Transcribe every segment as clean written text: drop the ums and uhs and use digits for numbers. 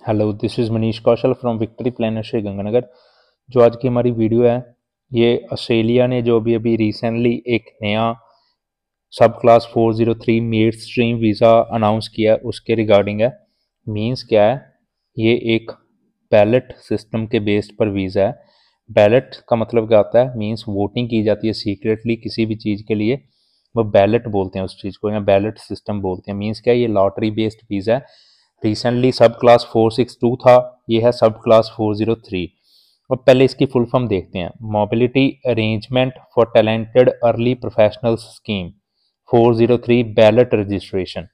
Hello, this is Manish Kaushal from victory planner Sri Ganganagar. जो आज की हमारी वीडियो है, ये ऑस्ट्रेलिया ने जो अभी रिसेंटली एक नया सब class 403 MATES stream visa announce किया उसके रिगार्डिंग है। मींस क्या है, ये एक बैलेट सिस्टम के बेस्ड पर वीज़ा है। बैलेट का मतलब क्या होता है, मींस वोटिंग की जाती है सीक्रेटली किसी भी चीज़ के लिए, वो बैलेट बोलते हैं उस चीज़ को, या बैलेट सिस्टम बोलते हैं। मींस क्या है, ये लॉटरी बेस्ड वीज़ा है। रिसेंटली सब क्लास 462 था, ये है सब क्लास 403। और पहले इसकी फुल फॉर्म देखते हैं। Mobility arrangement for talented early professional scheme 403 ballot registration.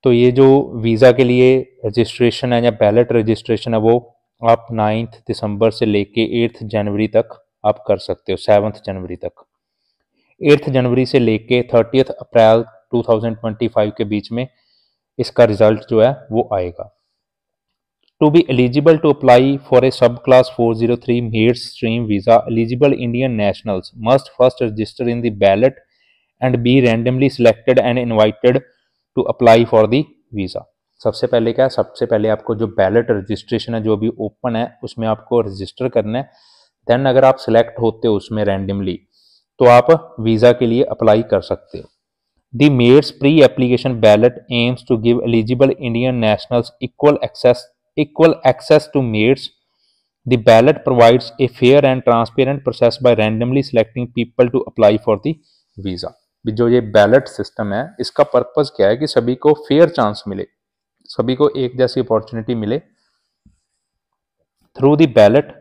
तो ये जो वीज़ा के लिए रजिस्ट्रेशन है या बैलेट रजिस्ट्रेशन है, वो आप 9 दिसंबर से लेके 8 जनवरी तक आप कर सकते हो। 7 जनवरी तक, 8 जनवरी से लेके 30 अप्रैल 2025 के बीच में इसका रिजल्ट जो है वो आएगा। To be eligible to apply for a subclass 403 Maid Stream visa, eligible Indian nationals must first register in the ballot and be randomly selected and invited to apply for the visa. सबसे पहले क्या है, सबसे पहले आपको जो ballot registration है जो अभी ओपन है उसमें आपको रजिस्टर करना है। देन अगर आप सिलेक्ट होते हो उसमें रैंडमली, तो आप वीज़ा के लिए अप्लाई कर सकते हो। The Maid's pre-application ballot aims to give eligible Indian nationals equal access to maids. The ballot provides a fair and transparent process by randomly selecting people to apply for the visa. जो ये ballot system है, इसका purpose क्या है कि सभी को fair chance मिले, सभी को एक जैसी अपॉर्चुनिटी मिले। Through the ballot,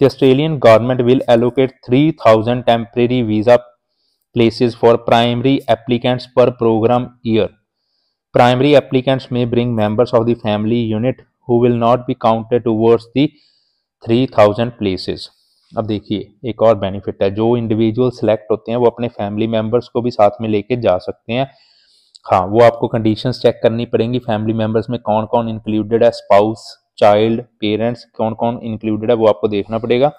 the Australian government will allocate 3,000 temporary visa places for primary applicants per program year. Primary applicants may bring members of the family unit who will not be counted towards the 3,000 places. अब देखिए एक और benefit है, जो individual select होते हैं वो अपने फैमिली मेंबर्स को भी साथ में लेके जा सकते हैं। हाँ, वो आपको कंडीशंस चेक करनी पड़ेंगी। फैमिली मेंबर्स में कौन कौन इंक्लूडेड है, स्पाउस, चाइल्ड, पेरेंट्स, कौन कौन इंक्लूडेड है वो आपको देखना पड़ेगा।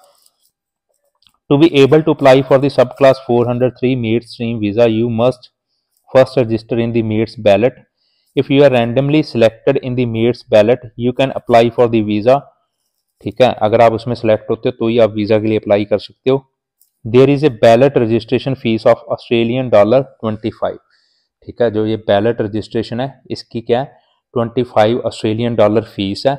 To be able to apply for the subclass 403 Maid Stream visa, you must first register in the Maid's ballot. If you are randomly selected in the Maid's ballot, you can apply for the visa. ठीक है, अगर आप उसमें select होते हो तो ही आप visa के लिए अप्लाई कर सकते हो। There is a ballot registration fees of $25। ठीक है, जो ये बैलेट रजिस्ट्रेशन है इसकी क्या है, $25 फीस है।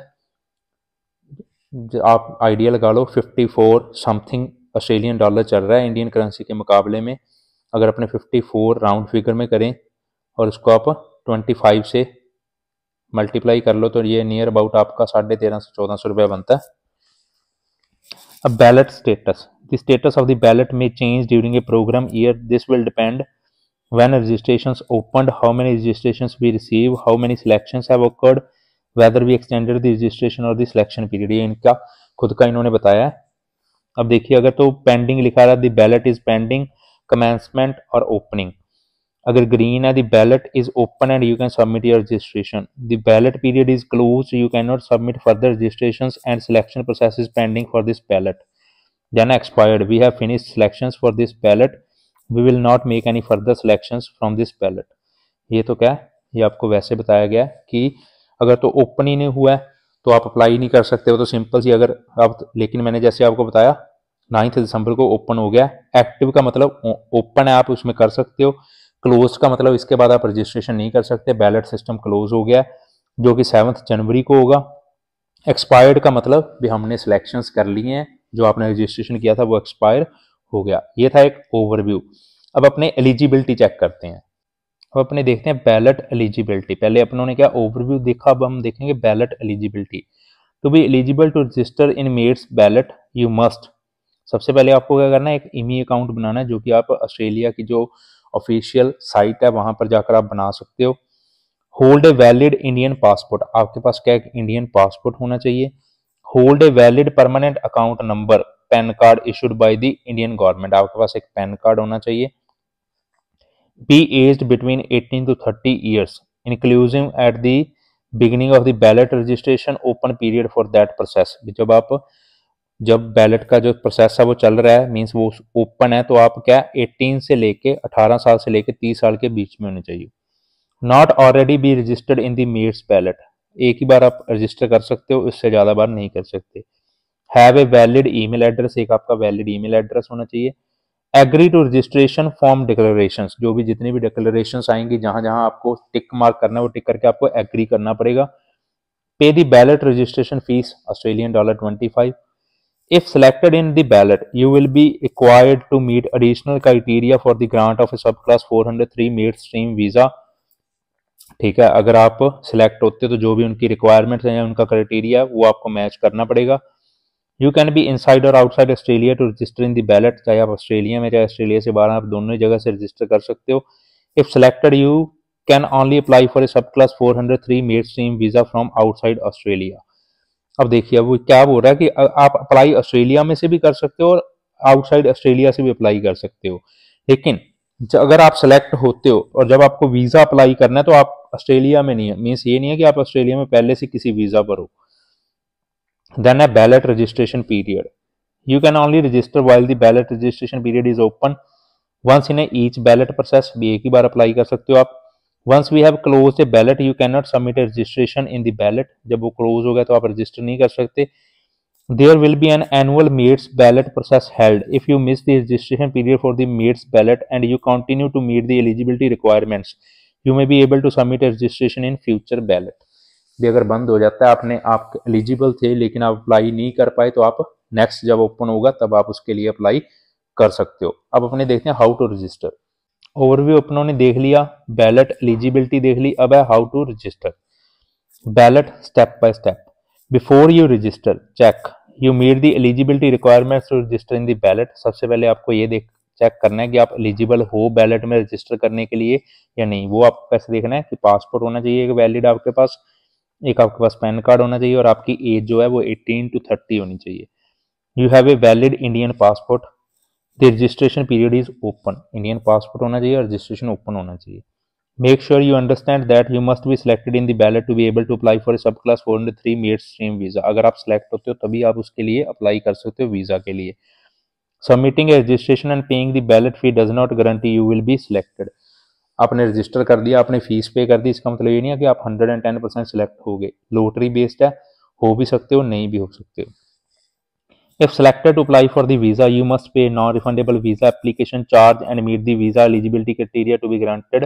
आप आइडिया लगा लो, 54 समथिंग ऑस्ट्रेलियन डॉलर चल रहा है इंडियन करेंसी के मुकाबले में। अगर अपने 54 राउंड फिगर में करें और उसको आप 25 से मल्टीप्लाई कर लो तो ये नियर अबाउट आपका 1350-1400 रुपया बनता है। अब ballot status, the status of the ballot में change during a programme year. This will depend when registrations opened, how many registrations we receive, how many selections have occurred, whether we extended the registration or the selection period। ये इनका खुद का इन्होंने बताया है। अब देखिए, अगर तो पेंडिंग लिखा रहा, the ballot is pending, commencement और ओपनिंग। अगर ग्रीन है, the ballot is open and you can submit your registration. The ballot period is close, you can not submit further registrations and selection process is pending for this ballot. Then expired, we have finished selections for this ballot, we will not make any further selections from this ballot. ये तो क्या है, ये आपको वैसे बताया गया कि अगर तो ओपन ही नहीं हुआ है तो आप अप्लाई नहीं कर सकते हो, तो सिंपल सी अगर आप, लेकिन मैंने जैसे आपको बताया 9 दिसंबर को ओपन हो गया। एक्टिव का मतलब ओपन है, आप उसमें कर सकते हो। क्लोज का मतलब इसके बाद आप रजिस्ट्रेशन नहीं कर सकते, बैलेट सिस्टम क्लोज हो गया, जो कि 7 जनवरी को होगा। एक्सपायर्ड का मतलब भी हमने सिलेक्शंस कर लिए हैं, जो आपने रजिस्ट्रेशन किया था वो एक्सपायर हो गया। ये था एक ओवरव्यू। अब अपने एलिजिबिलिटी चेक करते हैं। अब अपने देखते हैं बैलेट एलिजिबिलिटी। पहले अपनों ने क्या ओवरव्यू देखा, अब हम देखेंगे ballot eligibility. To be eligible to register in MATES ballot, you must, सबसे पहले आपको क्या करना है, एक ईमी अकाउंट बनाना है, जो कि आप ऑस्ट्रेलिया की जो ऑफिशियल साइट है वहां पर जाकर आप बना सकते हो। Hold a valid Indian passport, आपके पास क्या एक इंडियन पासपोर्ट होना चाहिए। Hold a valid permanent account number, PAN card issued by the Indian government, आपके पास एक पैन कार्ड होना चाहिए। Be aged between 18 to 30 years, inclusive at the beginning of the ballot registration, open period for that process. जब ballot का जो process है वो चल रहा है, मीन्स वो ओपन है, तो आप क्या 18 से लेके 18 साल से लेके 30 साल के बीच में होने चाहिए। Not already be registered in the MATES ballot, एक ही बार आप रजिस्टर कर सकते हो, इससे ज़्यादा बार नहीं कर सकते। Have a valid email address, एक आपका वैलिड ईमेल एड्रेस होना चाहिए। Agree to registration form declaration, जो भी जितनी भी डिक्लेरेशन आएंगी जहां जहां आपको टिक मार्क करना है वो टिक करके आपको एग्री करना पड़ेगा। पे the ballot registration fees $25। If selected in the ballot, you will be required to meet additional criteria for the grant of a subclass 403 mainstream visa। ठीक है, अगर आप सिलेक्ट होते हो तो जो भी उनकी रिक्वायरमेंट्स हैं, उनका क्राइटेरिया है, वो आपको मैच करना पड़ेगा। यू कैन बी इनसाइड और outside Australia to register in the ballot, चाहे आप ऑस्ट्रेलिया में चाहे ऑस्ट्रेलिया से बाहर, आप दोनों जगह से रजिस्टर कर सकते हो। If selected you can only apply for a सब class 403 mainstream visa from outside Australia. अब देखिए अब वो क्या बोल रहा है कि आप अप्लाई ऑस्ट्रेलिया में से भी कर सकते हो और आउटसाइड ऑस्ट्रेलिया से भी अप्लाई कर सकते हो, लेकिन अगर आप सेलेक्ट होते हो और जब आपको वीजा अप्लाई करना है तो आप ऑस्ट्रेलिया में नहीं है, मीन्स ये नहीं है कि आप ऑस्ट्रेलिया में पहले से किसी वीजा पर हो। देन है ballot registration period, you can only register while the ballot registration period is open once in each ballot process, भी एक ही बार अप्लाई कर सकते हो आप। Once we have close the ballot you can not submit a registration in the ballot, जब वो क्लोज हो गया तो आप रजिस्टर नहीं कर सकते। There will be an annual MATES ballot process held if you miss the registration period for the MATES ballot and you continue to meet the eligibility requirements, you may be able to submit a registration in future ballot. भी अगर बंद हो जाता है, आपने आप eligible थे लेकिन आप अप्लाई नहीं कर पाए, तो आप नेक्स्ट जब ओपन होगा तब आप उसके लिए अप्लाई कर सकते हो। अब अपने देखते हैं हाउ टू रजिस्टर। ओवरव्यू अपनों ने देख लिया, बैलेट एलिजिबिलिटी देख ली, अब है how to register. Ballot step by step. Before you register check you meet the eligibility requirements to register in the ballot. सबसे पहले आपको ये देख चेक करना है कि आप एलिजिबल हो बैलेट में रजिस्टर करने के लिए या नहीं। वो आपको कैसे देखना है कि पासपोर्ट होना चाहिए एक वैलिड आपके पास, एक आपके पास पैन कार्ड होना चाहिए और आपकी एज जो है वो 18 to 30 होनी चाहिए। You have a valid Indian passport, the registration period is open, Indian passport होना चाहिए और रजिस्ट्रेशन ओपन होना चाहिए। Make sure you understand that you must be selected in the ballot to be able to apply for a सब class 403 mainstream visa. अगर आप select होते हो तभी आप उसके लिए अप्लाई कर सकते हो वीजा के लिए। Submitting A registration and paying the ballot fee does not guarantee you will be selected. आपने रजिस्टर कर दिया, आपने फीस पे कर दी, इसका मतलब ये नहीं है कि आप 110% सिलेक्ट हो गए। लोटरी बेस्ड है, हो भी सकते हो नहीं भी हो सकते हो। If selected to apply for the visa, you must pay non-refundable visa application charge and meet the visa eligibility criteria to be granted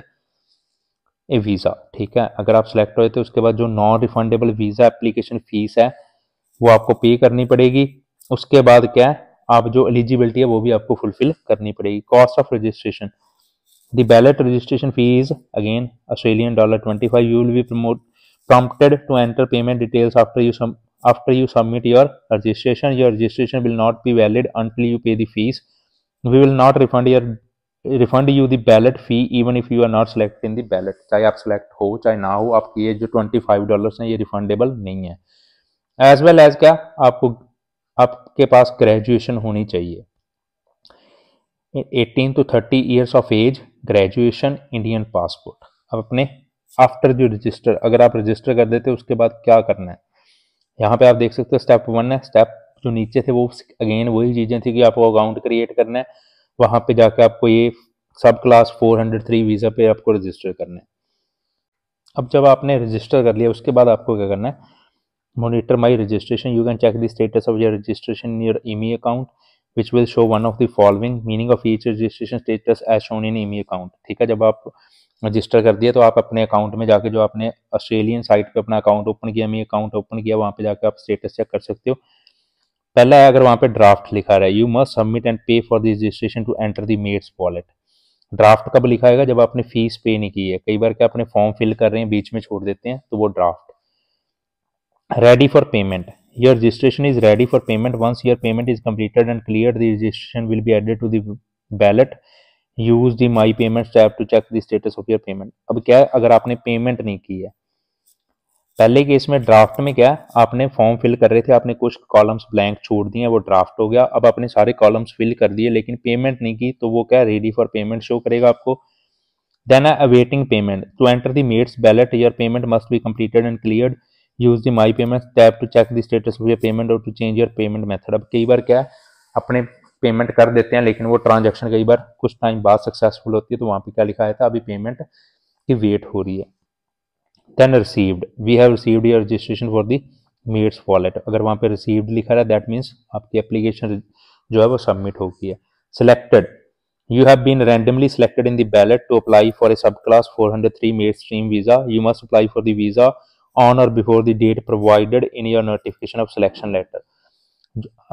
a visa। ठीक है, अगर आप सिलेक्ट हुए तो उसके बाद जो non refundable visa application fees है वो आपको पे करनी पड़ेगी। उसके बाद क्या है, आप जो एलिजिबिलिटी है वो भी आपको फुलफिल करनी पड़ेगी। Cost of registration, the ballot registration fees again $25। You will be prompted to enter payment details after you submit your registration. Your registration will not be valid until you pay the fees. We will not refund you the ballot fee even if you are not selected in the ballot। चाहे आप select हो चाहे ना हो, आपकी ये जो $25 हैं ये रिफंडेबल नहीं है। एज वेल एज क्या, आपके पास ग्रेजुएशन होनी चाहिए, 18 to 30 years of age, graduation, Indian passport. अब अपने आफ्टर जो रजिस्टर, अगर आप रजिस्टर कर देते उसके बाद क्या करना है, यहाँ पे आप देख सकते हो स्टेप 1 है। स्टेप जो नीचे थे वो अगेन वही चीजें थी कि आपको अकाउंट क्रिएट करना है, वहां पे जाकर आपको ये सब क्लास 403 वीजा पे आपको रजिस्टर करना है। अब जब आपने रजिस्टर कर लिया उसके बाद आपको क्या करना है, monitor my registration, you can check the status of your registration in your Immi account which will show one of the following, meaning of each registration status as shown in Immi account. ठीक है, जब आप register कर दिया तो आप अपने account में जाके जो आपने ऑस्ट्रेलियन साइट पे अपना अकाउंट ओपन किया, मी अकाउंट ओपन किया, वहां पे जाकर आप स्टेटस चेक कर सकते हो। पहला है, अगर वहां पे ड्राफ्ट लिखा रहा है, you must submit and pay for the registration to enter the MATES ballot. Draft कब लिखा है, जब आपने फीस पे नहीं की है। कई बार क्या अपने फॉर्म फिल कर रहे हैं बीच में छोड़ देते हैं, तो वो draft. Ready for payment, your registration is ready for payment once your payment is completed and clear the registration will be added to the ballot. Use the my payment tab to check the status of your payment. अब क्या है, अगर आपने payment नहीं की है, पहले case में ड्राफ्ट में क्या है, आपने फॉर्म फिल कर रहे थे, आपने कुछ कॉलम्स ब्लैंक छोड़ दिए, वो ड्राफ्ट हो गया। अब आपने सारे कॉलम्स फिल कर दिए लेकिन पेमेंट नहीं की, तो वो क्या रेडी फॉर पेमेंट शो करेगा आपको। Then awaiting payment, to enter the MATES ballot your payment must be completed and cleared. Use the my payment tab to check the status of your payment और to change your payment method. अब कई बार क्या है, अपने payment कर देते हैं लेकिन वो ट्रांजैक्शन कई बार कुछ टाइम बाद सक्सेसफुल होती है, तो वहां पे क्या लिखा है था, अभी पेमेंट की वेट हो रही है। Then received, we have received your registration for the MATES ballot, अगर वहाँ पे रिसीव्ड लिखा रहा है दैट मीन्स आपकी एप्लीकेशन जो है वो सबमिट हो गई है। Selected, you have been randomly selected in the ballot to apply for a subclass 403 mainstream visa. You must apply for the visa on or before the date provided in your notification of selection letter.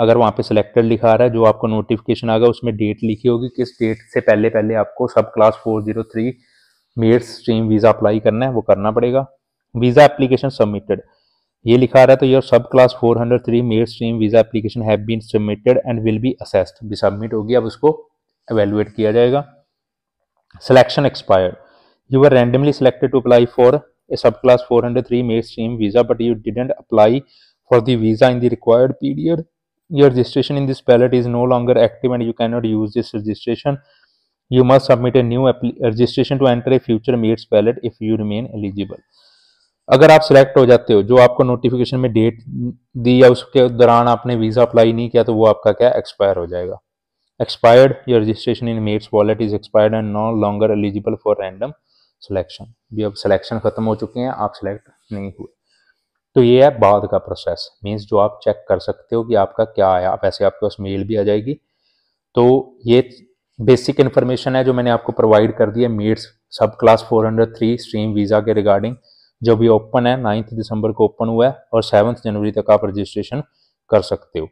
अगर वहाँ पे selected लिखा आ रहा है, जो आपको notification आएगा उसमें डेट लिखी होगी, किस डेट से पहले पहले आपको सब class 403 MATES stream visa apply करना है, वो करना पड़ेगा। वीज़ा एप्लीकेशन सबमिटेड, ये लिखा आ रहा है तो योर सब class 403 MATES stream visa application have been submitted and will be assessed, भी सबमिट होगी, अब उसको evaluate किया जाएगा। Selection expired, you were randomly selected to apply for a subclass 403 mainstream visa but you didn't apply for the visa in the required period. Your registration in this ballot is no longer active and you cannot use this registration. You must submit a new registration to enter a future mates ballot if you remain eligible. अगर आप select हो जाते हो, जो आपको notification में date दी या उसके दौरान आपने वीज़ा अप्लाई नहीं किया, तो वो आपका क्या एक्सपायर हो जाएगा। Expired, your registration in Mates Wallet is expired and no longer eligible for random selection. भी अब सिलेक्शन खत्म हो चुके हैं, आप सिलेक्ट नहीं हुए। तो ये है बाद का प्रोसेस, मीन्स जो आप चेक कर सकते हो कि आपका क्या आया, वैसे आपके पास मेल भी आ जाएगी। तो ये बेसिक इन्फॉर्मेशन है जो मैंने आपको प्रोवाइड कर दी है मेट्स सब क्लास 403 स्ट्रीम वीज़ा के रिगार्डिंग, जो भी ओपन है 9 दिसंबर को ओपन हुआ है और 7 जनवरी तक आप रजिस्ट्रेशन कर सकते हो।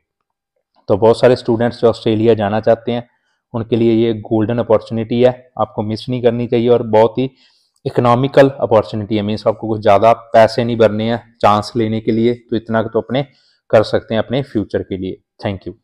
तो बहुत सारे स्टूडेंट्स जो ऑस्ट्रेलिया जाना चाहते हैं उनके लिए ये गोल्डन अपॉर्चुनिटी है, आपको मिस नहीं करनी चाहिए, और बहुत ही इकोनॉमिकल अपॉर्चुनिटी है, मीन्स आपको कुछ ज़्यादा पैसे नहीं भरने हैं चांस लेने के लिए, तो इतना तो अपने कर सकते हैं अपने फ्यूचर के लिए। Thank you.